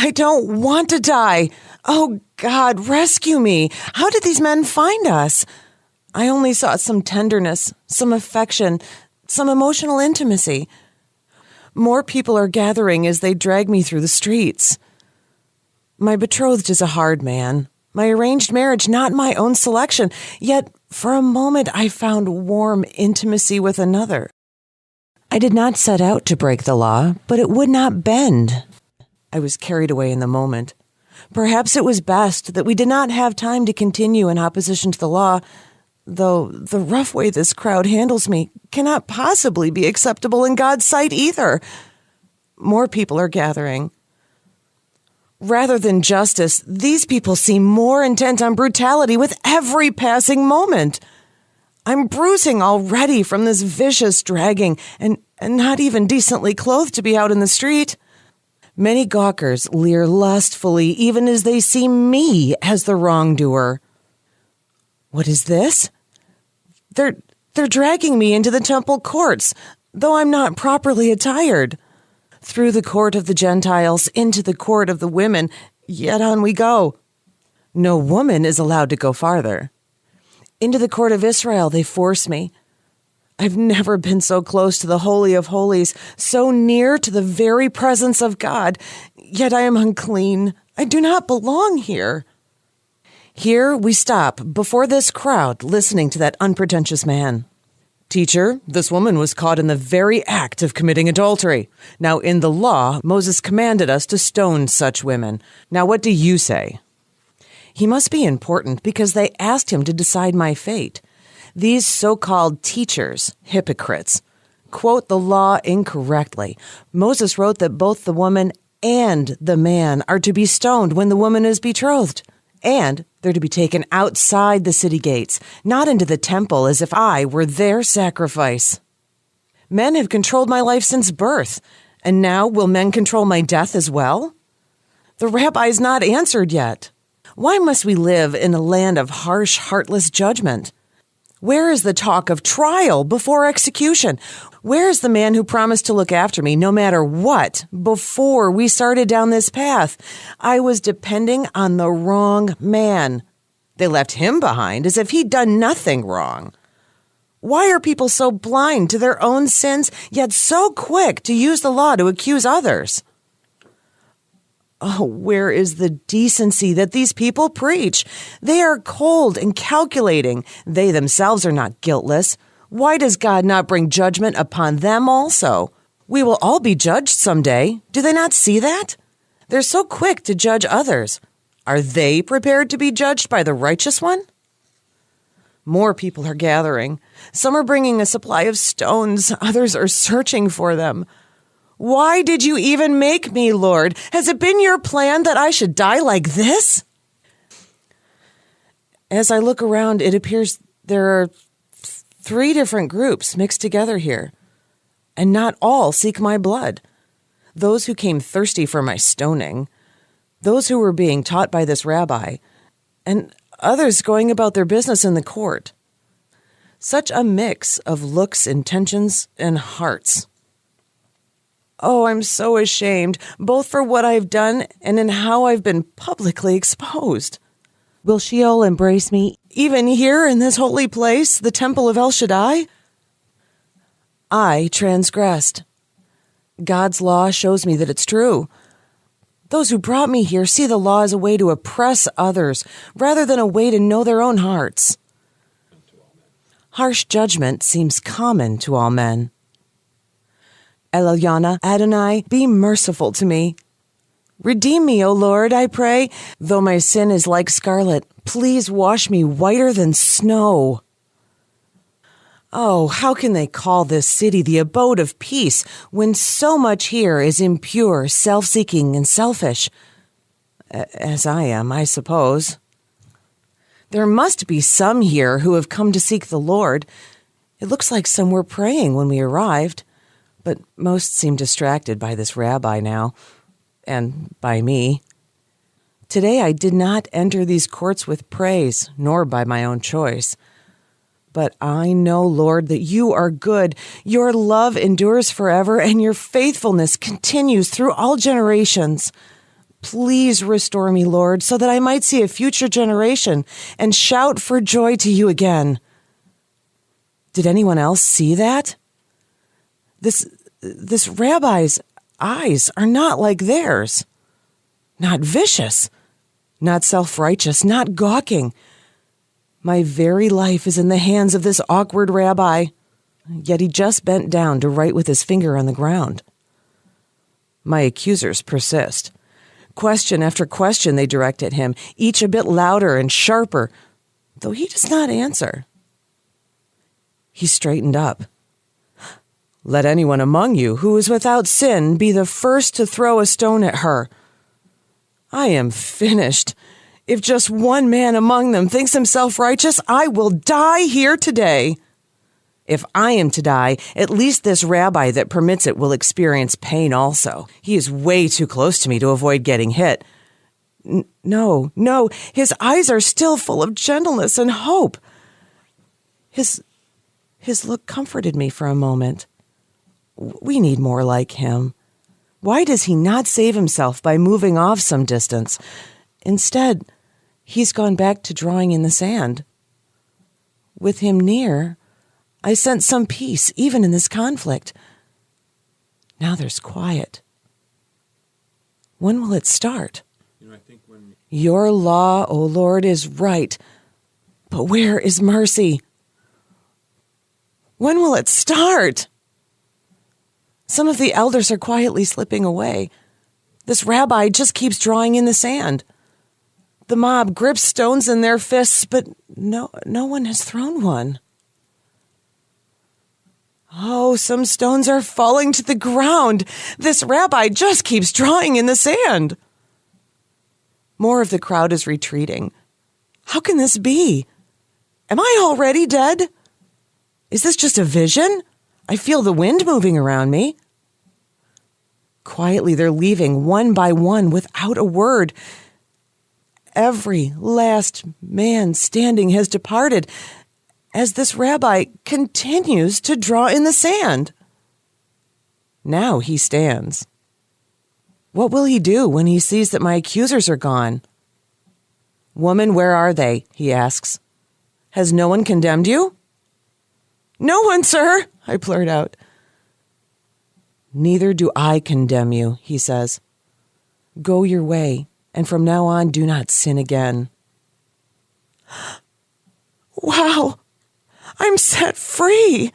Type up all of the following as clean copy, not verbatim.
I don't want to die. Oh, God, rescue me. How did these men find us? I only saw some tenderness, some affection, some emotional intimacy. More people are gathering as they drag me through the streets. My betrothed is a hard man. My arranged marriage not my own selection, yet for a moment I found warm intimacy with another. I did not set out to break the law, but it would not bend. I was carried away in the moment. Perhaps it was best that we did not have time to continue in opposition to the law, though the rough way this crowd handles me cannot possibly be acceptable in God's sight either. More people are gathering. Rather than justice, these people seem more intent on brutality with every passing moment. I'm bruising already from this vicious dragging and not even decently clothed to be out in the street. Many gawkers leer lustfully even as they see me as the wrongdoer. What is this? They're dragging me into the temple courts, though I'm not properly attired. Through the court of the Gentiles, into the court of the women, yet on we go. No woman is allowed to go farther. Into the court of Israel they force me. I've never been so close to the Holy of Holies, so near to the very presence of God, yet I am unclean. I do not belong here. Here we stop before this crowd listening to that unpretentious man. Teacher, this woman was caught in the very act of committing adultery. Now, in the law, Moses commanded us to stone such women. Now, what do you say? He must be important because they asked him to decide my fate. These so-called teachers, hypocrites, quote the law incorrectly. Moses wrote that both the woman and the man are to be stoned when the woman is betrothed. And they're to be taken outside the city gates, not into the temple as if I were their sacrifice. Men have controlled my life since birth, and now will men control my death as well? The rabbi's not answered yet. Why must we live in a land of harsh, heartless judgment? Where is the talk of trial before execution? Where is the man who promised to look after me no matter what before we started down this path? I was depending on the wrong man. They left him behind as if he'd done nothing wrong. Why are people so blind to their own sins, yet so quick to use the law to accuse others? Oh, where is the decency that these people preach? They are cold and calculating. They themselves are not guiltless. Why does God not bring judgment upon them also? We will all be judged someday. Do they not see that? They're so quick to judge others. Are they prepared to be judged by the righteous one? More people are gathering. Some are bringing a supply of stones. Others are searching for them. Why did you even make me, Lord? Has it been your plan that I should die like this? As I look around, it appears there are 3 different groups mixed together here, and not all seek my blood. Those who came thirsty for my stoning, those who were being taught by this rabbi, and others going about their business in the court. Such a mix of looks, intentions, and hearts. Oh, I'm so ashamed, both for what I've done and in how I've been publicly exposed. Will Sheol embrace me, even here in this holy place, the temple of El Shaddai? I transgressed. God's law shows me that it's true. Those who brought me here see the law as a way to oppress others, rather than a way to know their own hearts. Harsh judgment seems common to all men. Eliana, Adonai, be merciful to me. Redeem me, O Lord, I pray. Though my sin is like scarlet, please wash me whiter than snow. Oh, how can they call this city the abode of peace when so much here is impure, self-seeking, and selfish? As I am, I suppose. There must be some here who have come to seek the Lord. It looks like some were praying when we arrived. But most seem distracted by this rabbi now, and by me. Today I did not enter these courts with praise, nor by my own choice. But I know, Lord, that you are good. Your love endures forever, and your faithfulness continues through all generations. Please restore me, Lord, so that I might see a future generation and shout for joy to you again. Did anyone else see that? This rabbi's eyes are not like theirs. Not vicious, not self-righteous, not gawking. My very life is in the hands of this awkward rabbi. Yet he just bent down to write with his finger on the ground. My accusers persist. Question after question they direct at him, each a bit louder and sharper, though he does not answer. He straightened up. Let anyone among you who is without sin be the first to throw a stone at her. I am finished. If just one man among them thinks himself righteous, I will die here today. If I am to die, at least this rabbi that permits it will experience pain also. He is way too close to me to avoid getting hit. No, his eyes are still full of gentleness and hope. His look comforted me for a moment. We need more like him. Why does he not save himself by moving off some distance? Instead, he's gone back to drawing in the sand. With him near, I sense some peace, even in this conflict. Now there's quiet. When will it start? Your law, O Lord, is right, but where is mercy? When will it start? Some of the elders are quietly slipping away. This rabbi just keeps drawing in the sand. The mob grips stones in their fists, but no one has thrown one. Oh, some stones are falling to the ground. This rabbi just keeps drawing in the sand. More of the crowd is retreating. How can this be? Am I already dead? Is this just a vision? I feel the wind moving around me. Quietly, they're leaving one by one without a word. Every last man standing has departed as this rabbi continues to draw in the sand. Now he stands. What will he do when he sees that my accusers are gone? Woman, where are they? He asks. Has no one condemned you? No one, sir, I blurt out. Neither do I condemn you, he says. Go your way, and from now on do not sin again. Wow, I'm set free.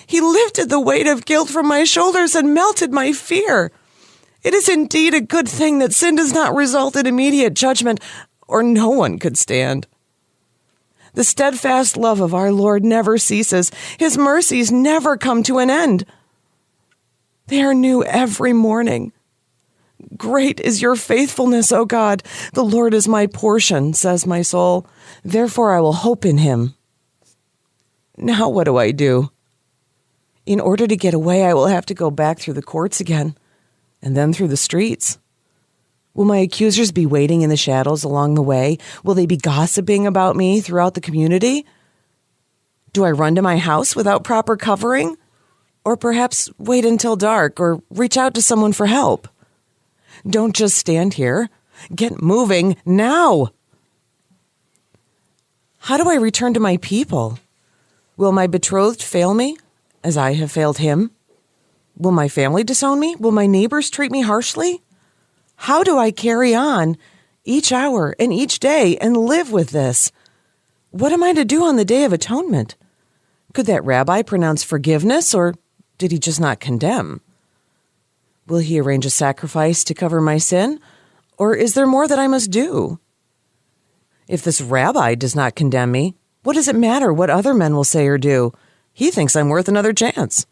He lifted the weight of guilt from my shoulders and melted my fear. It is indeed a good thing that sin does not result in immediate judgment, or no one could stand. The steadfast love of our Lord never ceases. His mercies never come to an end. They are new every morning. Great is your faithfulness, O God. The Lord is my portion, says my soul. Therefore I will hope in him. Now what do I do? In order to get away, I will have to go back through the courts again, and then through the streets. Will my accusers be waiting in the shadows along the way? Will they be gossiping about me throughout the community? Do I run to my house without proper covering? Or perhaps wait until dark or reach out to someone for help? Don't just stand here. Get moving now. How do I return to my people? Will my betrothed fail me, as I have failed him? Will my family disown me? Will my neighbors treat me harshly? How do I carry on each hour and each day and live with this? What am I to do on the Day of Atonement? Could that rabbi pronounce forgiveness, or did he just not condemn? Will he arrange a sacrifice to cover my sin, or is there more that I must do? If this rabbi does not condemn me, what does it matter what other men will say or do? He thinks I'm worth another chance.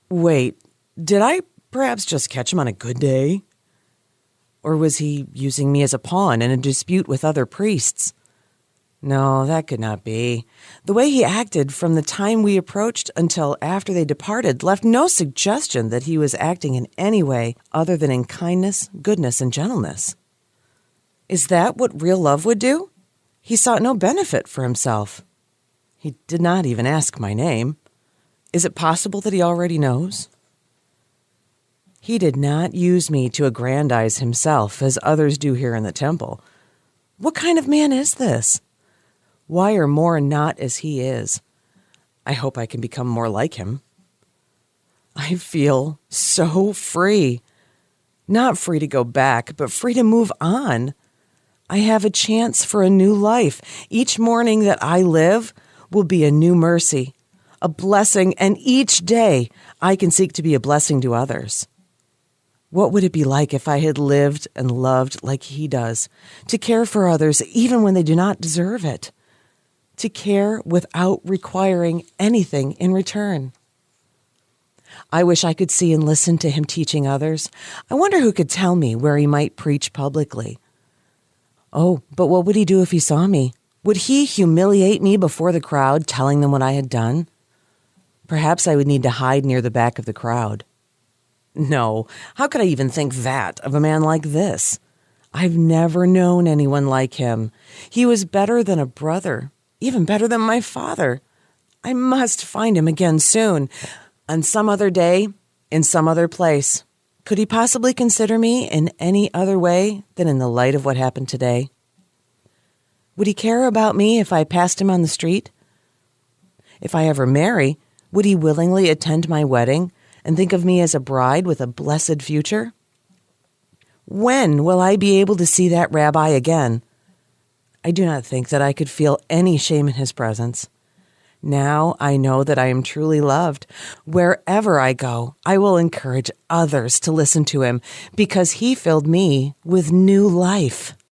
Wait, did I perhaps just catch him on a good day? Or was he using me as a pawn in a dispute with other priests? No, that could not be. The way he acted from the time we approached until after they departed left no suggestion that he was acting in any way other than in kindness, goodness, and gentleness. Is that what real love would do? He sought no benefit for himself. He did not even ask my name. Is it possible that he already knows? He did not use me to aggrandize himself as others do here in the temple. What kind of man is this? Why are more not as he is? I hope I can become more like him. I feel so free. Not free to go back, but free to move on. I have a chance for a new life. Each morning that I live will be a new mercy, a blessing, and each day I can seek to be a blessing to others. What would it be like if I had lived and loved like he does, to care for others even when they do not deserve it, to care without requiring anything in return? I wish I could see and listen to him teaching others. I wonder who could tell me where he might preach publicly. Oh, but what would he do if he saw me? Would he humiliate me before the crowd, telling them what I had done? Perhaps I would need to hide near the back of the crowd. No, how could I even think that of a man like this? I've never known anyone like him. He was better than a brother, even better than my father. I must find him again soon. On some other day, in some other place. Could he possibly consider me in any other way than in the light of what happened today? Would he care about me if I passed him on the street? If I ever marry, would he willingly attend my wedding and think of me as a bride with a blessed future? When will I be able to see that rabbi again? I do not think that I could feel any shame in his presence. Now I know that I am truly loved. Wherever I go, I will encourage others to listen to him because he filled me with new life.